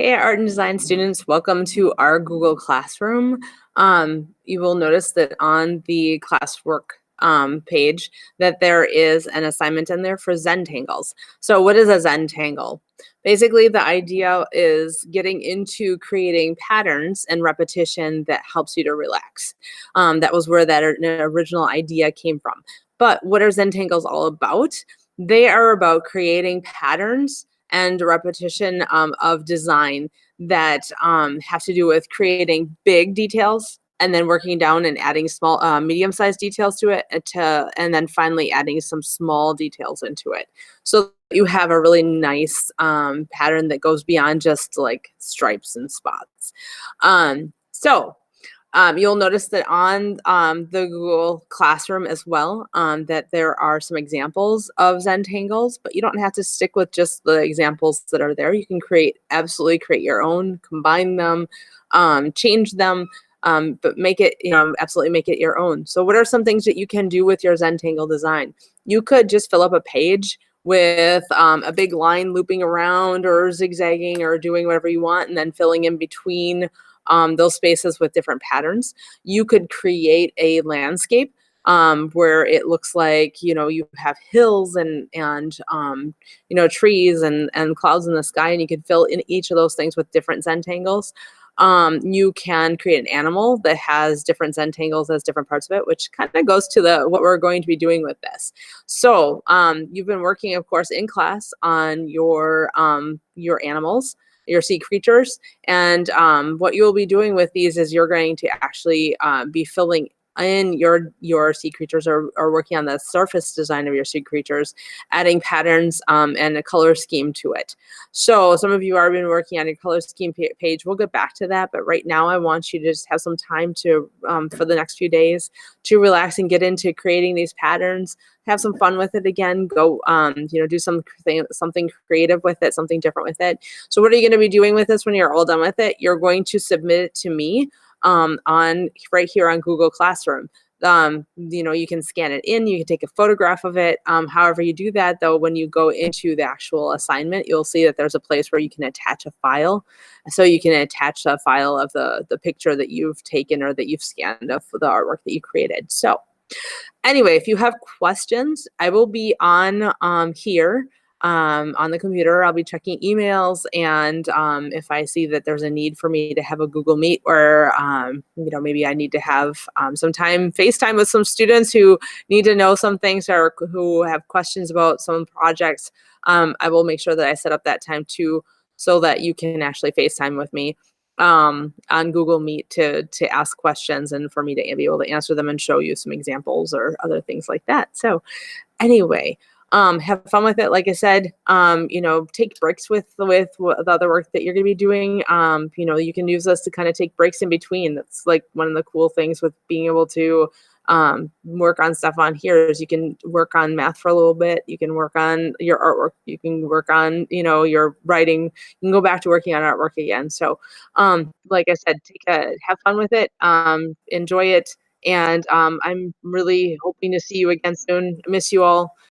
Hey, art and design students, welcome to our Google Classroom. You will notice that on the classwork page that there is an assignment in there for Zentangles. So what is a Zentangle? Basically, the idea is getting into creating patterns and repetition that helps you to relax. That was where that original idea came from. But what are Zentangles all about? They are about creating patterns and repetition of design that have to do with creating big details and then working down and adding small, medium-sized details to it, and then finally adding some small details into it. So you have a really nice pattern that goes beyond just like stripes and spots. So you'll notice that on the Google Classroom as well, that there are some examples of Zentangles, but you don't have to stick with just the examples that are there. You can absolutely create your own, combine them, change them, but make it, absolutely make it your own. So what are some things that you can do with your Zentangle design? You could just fill up a page with a big line looping around or zigzagging or doing whatever you want, and then filling in between those spaces with different patterns. You could create a landscape where it looks like, you have hills and trees and clouds in the sky, and you could fill in each of those things with different Zentangles. You can create an animal that has different Zentangles as different parts of it, which kind of goes to what we're going to be doing with this. So you've been working, of course, in class on your animals, your sea creatures, and what you'll be doing with these is you're going to actually be filling in your sea creatures, or working on the surface design of your sea creatures, adding patterns and a color scheme to it. So some of you have been working on your color scheme page. We'll get back to that, but right now I want you to just have some time to for the next few days to relax and get into creating these patterns. Have some fun with it again. Go do something creative with it, something different with it. So what are you going to be doing with this when you're all done with it? You're going to submit it to me on right here on Google Classroom. You can scan it in, you can take a photograph of it. However you do that, though, when you go into the actual assignment, you'll see that there's a place where you can attach a file. So you can attach a file of the picture that you've taken or that you've scanned of the artwork that you created. So anyway, if you have questions, I will be on here on the computer. I'll be checking emails, and if I see that there's a need for me to have a Google Meet, or maybe I need to have some time FaceTime with some students who need to know some things or who have questions about some projects, I will make sure that I set up that time too, so that you can actually FaceTime with me on Google Meet to ask questions and for me to be able to answer them and show you some examples or other things like that. So anyway, have fun with it. Like I said, take breaks with the other work that you're going to be doing. You can use this to kind of take breaks in between. That's like one of the cool things with being able to work on stuff on here is you can work on math for a little bit. You can work on your artwork. You can work on, your writing. You can go back to working on artwork again. So, like I said, have fun with it. Enjoy it. And I'm really hoping to see you again soon. I miss you all.